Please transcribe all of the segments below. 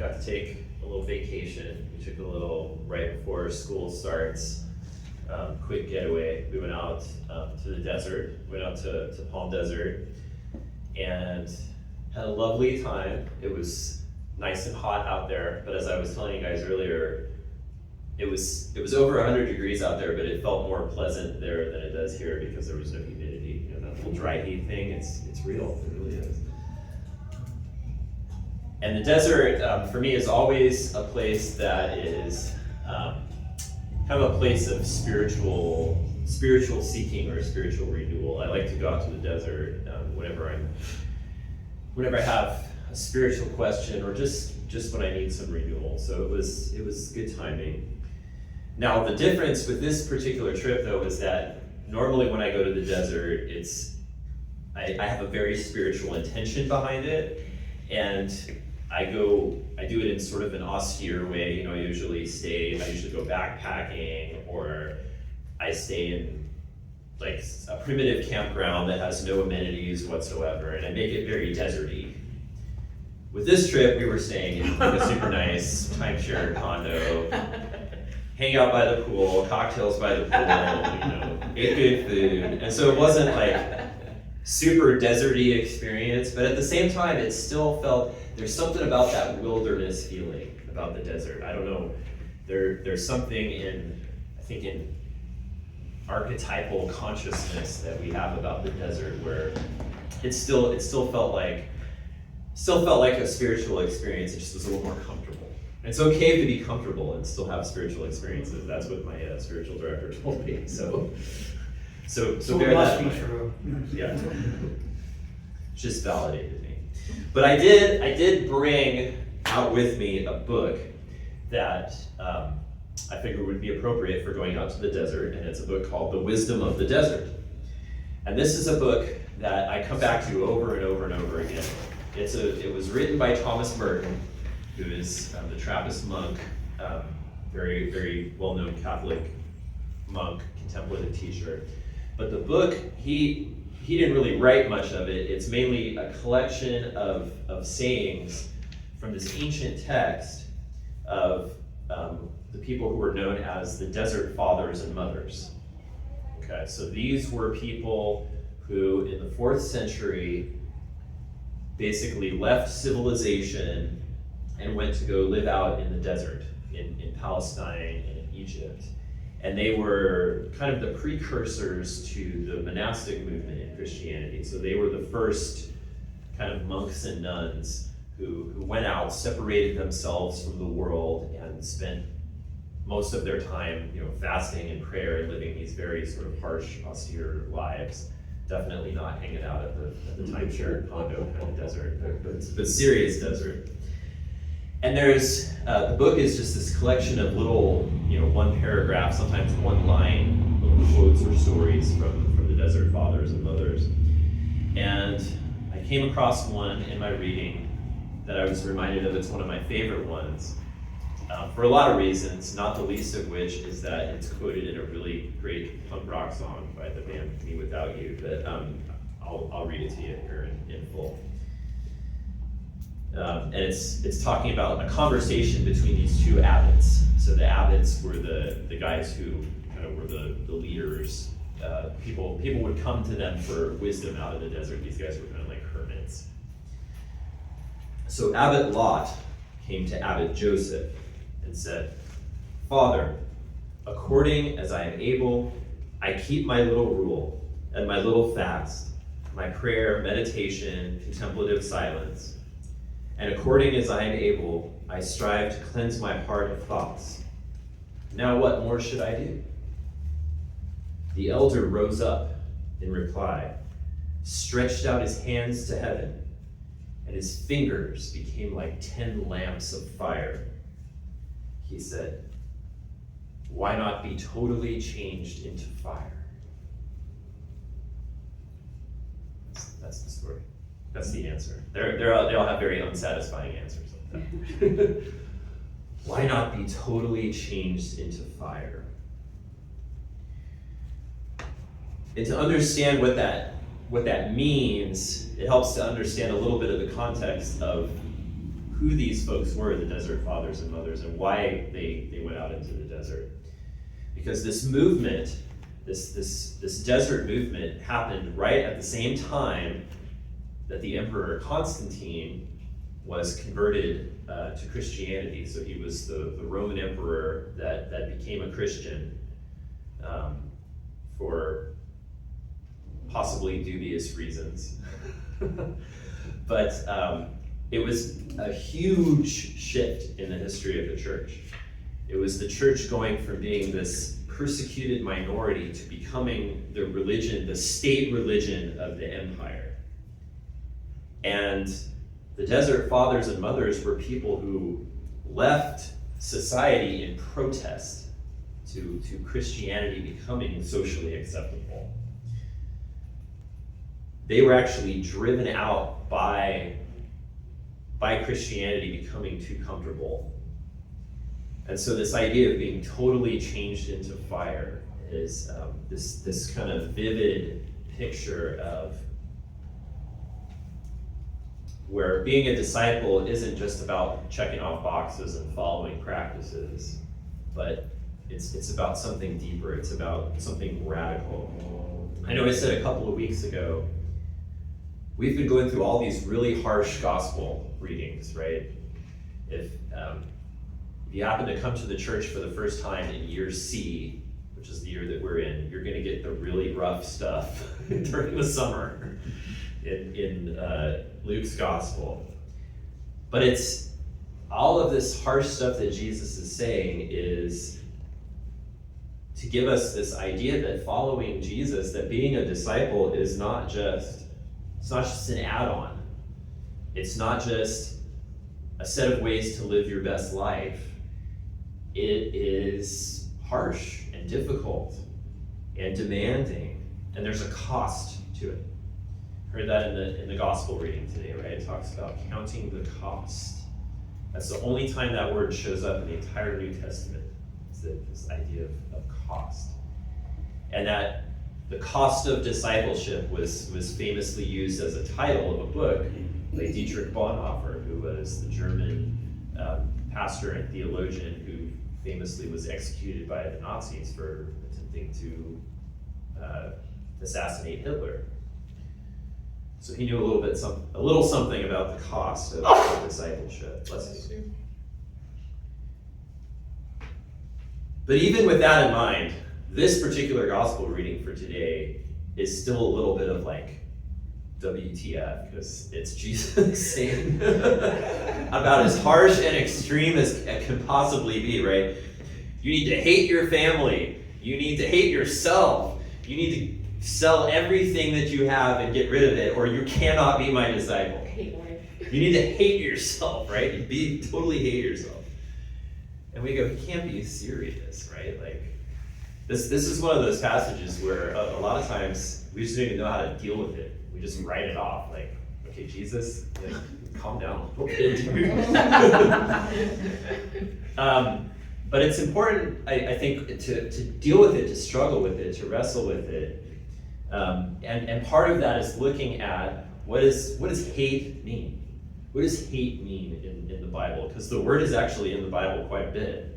got to take a little vacation. We took a little right before school starts, quick getaway. We went out to the desert, went out to Palm Desert, and had a lovely time. It was nice and hot out there, but as I was telling you guys earlier, it was over 100 degrees out there, but it felt more pleasant there than it does here because there was no humidity. You know, that whole dry heat thing, it's real, it really is. And the desert, for me, is always a place that is kind of a place of spiritual seeking or spiritual renewal. I like to go out to the desert whenever I have a spiritual question or just when I need some renewal. So it was good timing. Now the difference with this particular trip though is that normally when I go to the desert, I have a very spiritual intention behind it, and I do it in sort of an austere way. You know, I usually go backpacking, or I stay in like a primitive campground that has no amenities whatsoever, and I make it very deserty. With this trip, we were staying in like a super nice timeshare condo, hang out by the pool, cocktails by the pool, you know, ate good food, and so it wasn't like super deserty experience, but at the same time, it still felt, there's something about that wilderness feeling about the desert. I don't know, there's something in archetypal consciousness that we have about the desert where it still felt like a spiritual experience. It just was a little more comfortable. And it's okay to be comfortable and still have spiritual experiences. That's what my spiritual director told me. So bear that in mind. True. Yeah, just validated me. But I did bring out with me a book that I figured would be appropriate for going out to the desert, and it's a book called The Wisdom of the Desert. And this is a book that I come back to over and over and over again. It was written by Thomas Merton, who is the Trappist monk, very, very well-known Catholic monk, contemplative teacher. But the book, he didn't really write much of it. It's mainly a collection of sayings from this ancient text of the people who were known as the desert fathers and mothers. Okay, so these were people who in the 4th century basically left civilization and went to go live out in the desert in Palestine and in Egypt. And they were kind of the precursors to the monastic movement in Christianity. So they were the first kind of monks and nuns who went out, separated themselves from the world, and spent most of their time, you know, fasting and prayer and living these very sort of harsh, austere lives. Definitely not hanging out at the timeshare condo kind of desert, but serious desert. And there's, the book is just this collection of little, you know, one paragraph, sometimes one line, little quotes or stories from the desert fathers and mothers. And I came across one in my reading that I was reminded of. It's one of my favorite ones, for a lot of reasons, not the least of which is that it's quoted in a really great punk rock song by the band Me Without You, but I'll read it to you here in full. And it's talking about a conversation between these two abbots. So the abbots were the guys who kind of were the leaders. People would come to them for wisdom out in the desert. These guys were kind of like hermits. So Abbot Lot came to Abbot Joseph and said, "Father, according as I am able, I keep my little rule and my little fast, my prayer, meditation, contemplative silence. And according as I am able, I strive to cleanse my heart of thoughts. Now what more should I do?" The elder rose up in reply, stretched out his hands to heaven, and his fingers became like 10 lamps of fire. He said, "Why not be totally changed into fire?" That's the story. That's the answer. They all have very unsatisfying answers like that. Why not be totally changed into fire? And to understand what that means, it helps to understand a little bit of the context of who these folks were, the desert fathers and mothers, and why they went out into the desert. Because this movement, this desert movement happened right at the same time that the Emperor Constantine was converted to Christianity. So he was the Roman emperor that became a Christian for possibly dubious reasons. But it was a huge shift in the history of the church. It was the church going from being this persecuted minority to becoming the religion, the state religion of the empire. And the desert fathers and mothers were people who left society in protest to Christianity becoming socially acceptable. They were actually driven out by Christianity becoming too comfortable. And so this idea of being totally changed into fire is this kind of vivid picture of where being a disciple isn't just about checking off boxes and following practices, but it's about something deeper. It's about something radical. I know I said a couple of weeks ago, we've been going through all these really harsh gospel readings, right? If you happen to come to the church for the first time in year C, which is the year that we're in, you're going to get the really rough stuff during the summer in Luke's gospel. But it's all of this harsh stuff that Jesus is saying is to give us this idea that following Jesus, that being a disciple is not just an add-on. It's not just a set of ways to live your best life. It is harsh and difficult and demanding, and there's a cost to it. Heard that in the gospel reading today, right? It talks about counting the cost. That's the only time that word shows up in the entire New Testament. It's this idea of cost. And that the cost of discipleship was famously used as a title of a book by Dietrich Bonhoeffer, who was the German pastor and theologian who famously was executed by the Nazis for attempting to assassinate Hitler. So he knew a little something about the cost of discipleship. Let's see. But even with that in mind, this particular gospel reading for today is still a little bit of like WTF, because it's Jesus saying about as harsh and extreme as it can possibly be, right? You need to hate your family. You need to hate yourself. You need to sell everything that you have and get rid of it, or you cannot be my disciple. Hate life. You need to hate yourself, right? Totally hate yourself. And we go, he can't be serious, right? Like, this is one of those passages where a lot of times we just don't even know how to deal with it. We just write it off, like, okay, Jesus, like, calm down a little bit, dude. But it's important, I think, to deal with it, to struggle with it, to wrestle with it. And part of that is looking at what does hate mean? What does hate mean in the Bible? Because the word is actually in the Bible quite a bit.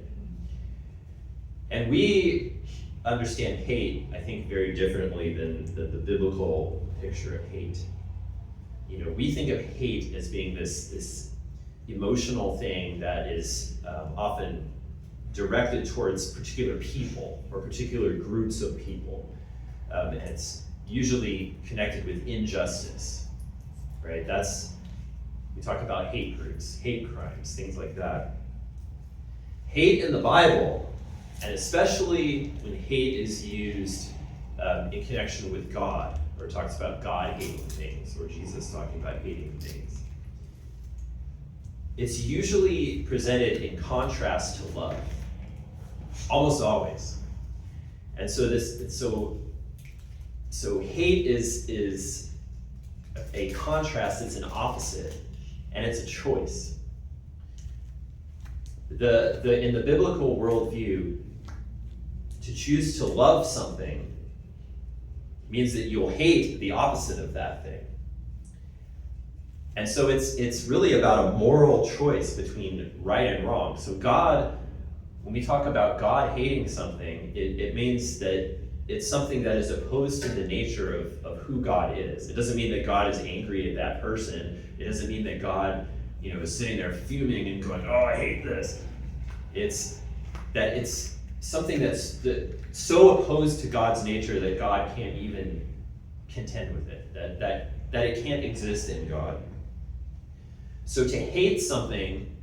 And we understand hate, I think, very differently than the biblical picture of hate. You know, we think of hate as being this emotional thing that is often directed towards particular people or particular groups of people. And it's usually connected with injustice, right? We talk about hate groups, hate crimes, things like that. Hate in the Bible, and especially when hate is used in connection with God, or it talks about God hating things, or Jesus talking about hating things, it's usually presented in contrast to love, almost always. And so so hate is a contrast, it's an opposite, and it's a choice. In the biblical worldview, to choose to love something means that you'll hate the opposite of that thing. And so it's really about a moral choice between right and wrong. So God, when we talk about God hating something, it means that it's something that is opposed to the nature of who God is. It doesn't mean that God is angry at that person. It doesn't mean that God, is sitting there fuming and going, oh, I hate this. It's that it's something that's so opposed to God's nature that God can't even contend with it, that it can't exist in God. So to hate something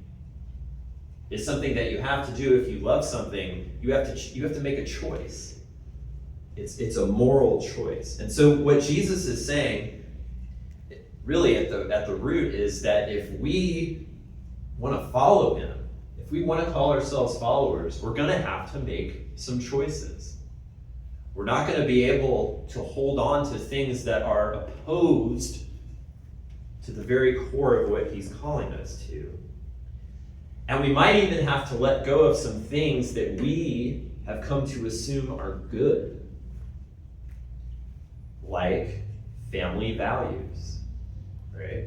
is something that you have to do. If you love something, you have to make a choice. It's a moral choice. And so what Jesus is saying, really at the root, is that if we want to follow him, if we want to call ourselves followers, we're going to have to make some choices. We're not going to be able to hold on to things that are opposed to the very core of what he's calling us to. And we might even have to let go of some things that we have come to assume are good, like family values, right?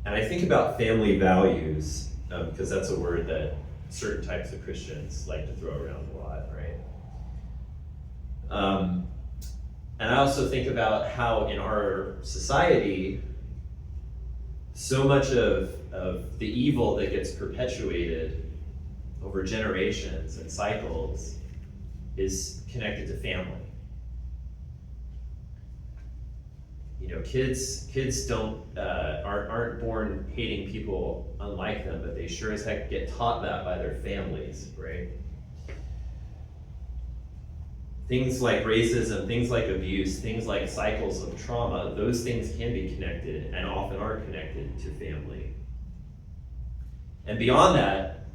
And I think about family values because that's a word that certain types of Christians like to throw around a lot, right? And I also think about how in our society, so much of the evil that gets perpetuated over generations and cycles is connected to family. Kids aren't born hating people unlike them, but they sure as heck get taught that by their families, right? Things like racism, things like abuse, things like cycles of trauma, those things can be connected and often are connected to family. And beyond that,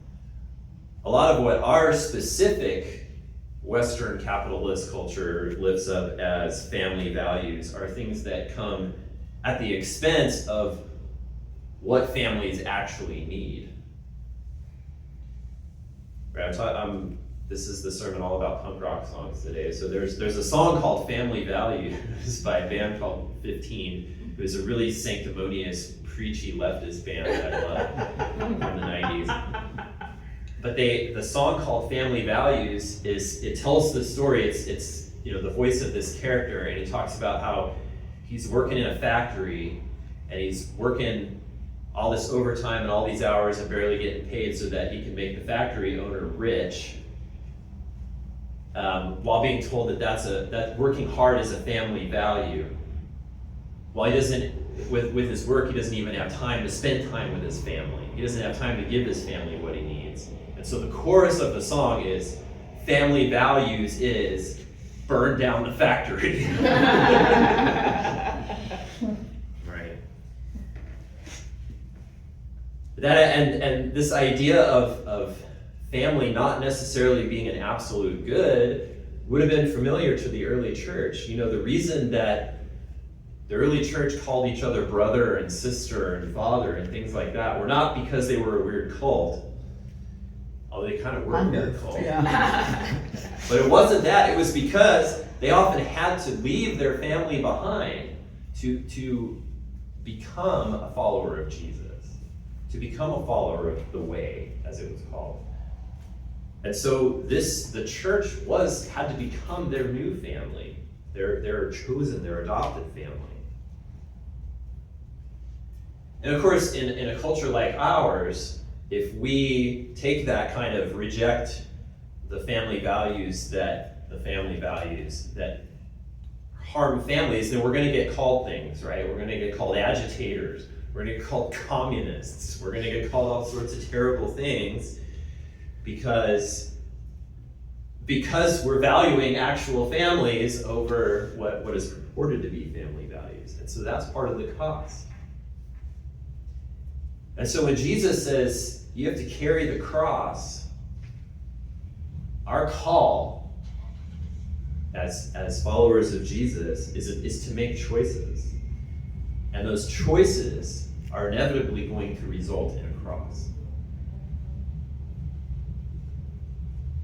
a lot of what our specific Western capitalist culture lifts up as family values are things that come at the expense of what families actually need. Right, this is the sermon all about punk rock songs today. So there's a song called Family Values by a band called 15, who's a really sanctimonious, preachy leftist band that I love from the 90s. But the song called Family Values it tells the story. It's the voice of this character, and he talks about how he's working in a factory and he's working all this overtime and all these hours and barely getting paid so that he can make the factory owner rich, while being told that working hard is a family value. While he doesn't, with his work, he doesn't even have time to spend time with his family. He doesn't have time to give his family what he needs. And so the chorus of the song is, family values is, burn down the factory. Right. And this idea of family not necessarily being an absolute good would have been familiar to the early church. The reason that the early church called each other brother and sister and father and things like that were not because they were a weird cult, although they kind of were a weird cult. Yeah. But it wasn't that. It was because they often had to leave their family behind to become a follower of Jesus, to become a follower of the way, as it was called. And so the church had to become their new family, their chosen, their adopted family. And of course, in a culture like ours, if we take that kind of reject the family values that harm families, then we're going to get called things, right? We're going to get called agitators. We're going to get called communists. We're going to get called all sorts of terrible things because we're valuing actual families over what is purported to be family values. And so that's part of the cost. And so when Jesus says you have to carry the cross, our call as followers of Jesus is to make choices. And those choices are inevitably going to result in a cross.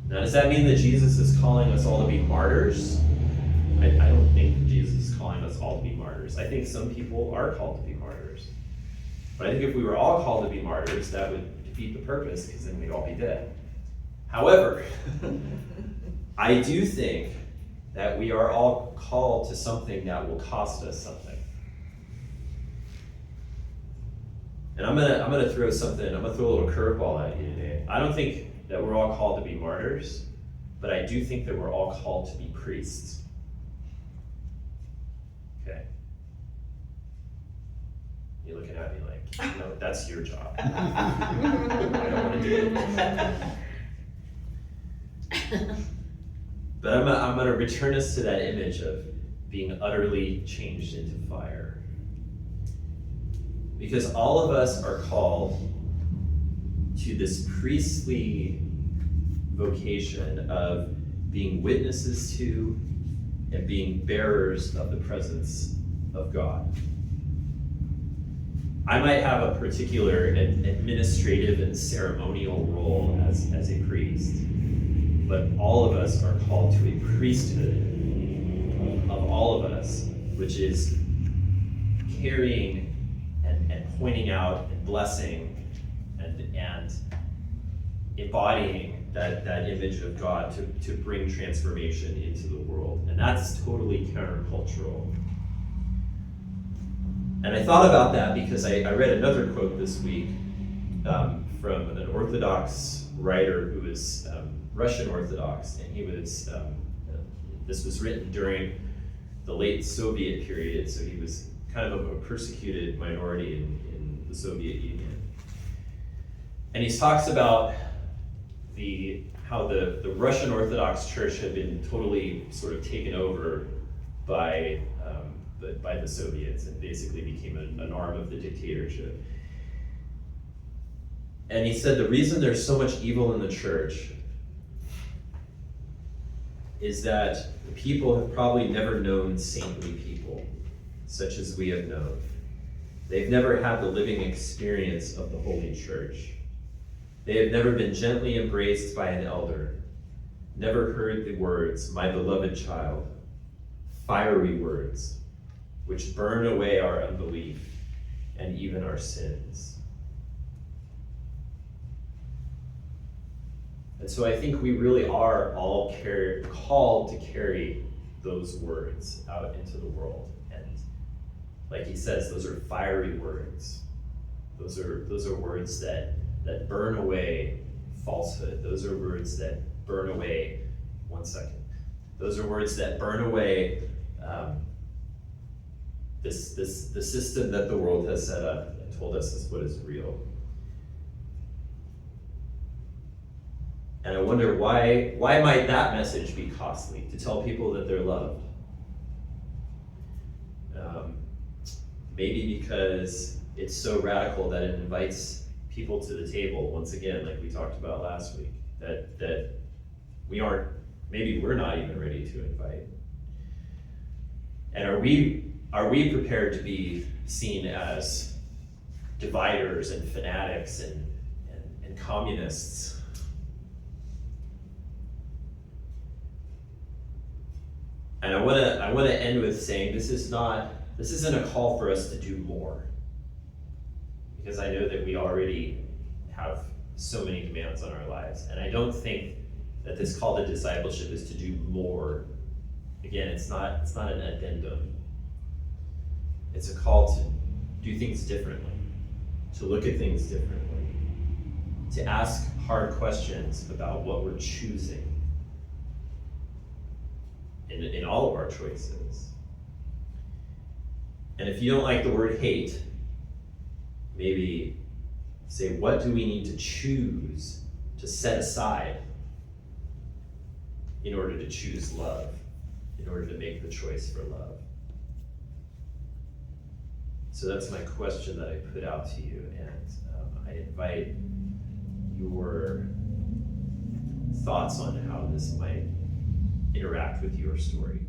Now, does that mean that Jesus is calling us all to be martyrs? I don't think Jesus is calling us all to be martyrs. I think some people are called to be martyrs. But I think if we were all called to be martyrs, that would defeat the purpose, because then we'd all be dead. However, I do think that we are all called to something that will cost us something. And I'm gonna throw a little curveball at you today. I don't think that we're all called to be martyrs, but I do think that we're all called to be priests. Okay. You're looking at me like, no, that's your job. I don't want to do it. But I'm gonna return us to that image of being utterly changed into fire. Because all of us are called to this priestly vocation of being witnesses to and being bearers of the presence of God. I might have a particular administrative and ceremonial role as a priest, but all of us are called to a priesthood of all of us, which is carrying and pointing out and blessing and embodying that image of God to bring transformation into the world. And that's totally countercultural. And I thought about that because I read another quote this week from an Orthodox writer who is Russian Orthodox, and he was, this was written during the late Soviet period, so he was kind of a persecuted minority in the Soviet Union. And he talks about how the Russian Orthodox Church had been totally sort of taken over by the Soviets and basically became an arm of the dictatorship. And he said the reason there's so much evil in the church is that the people have probably never known saintly people, such as we have known. They've never had the living experience of the Holy Church. They have never been gently embraced by an elder, never heard the words, "My beloved child," fiery words, which burn away our unbelief and even our sins. And so I think we really are all called to carry those words out into the world. And like he says, those are fiery words. Those are words that burn away falsehood. Those are words that burn away, those are words that burn away the system that the world has set up and told us is what is real. And I wonder why might that message be costly, to tell people that they're loved? Maybe because it's so radical that it invites people to the table, once again, like we talked about last week, that maybe we're not even ready to invite. And are we prepared to be seen as dividers and fanatics and communists? And I want to end with saying this isn't a call for us to do more, because I know that we already have so many demands on our lives, and I don't think that this call to discipleship is to do more. Again, it's not an addendum. It's a call to do things differently, to look at things differently, to ask hard questions about what we're choosing in all of our choices. And if you don't like the word hate, maybe say, what do we need to choose to set aside in order to choose love, in order to make the choice for love? So that's my question that I put out to you, and I invite your thoughts on how this might interact with your story.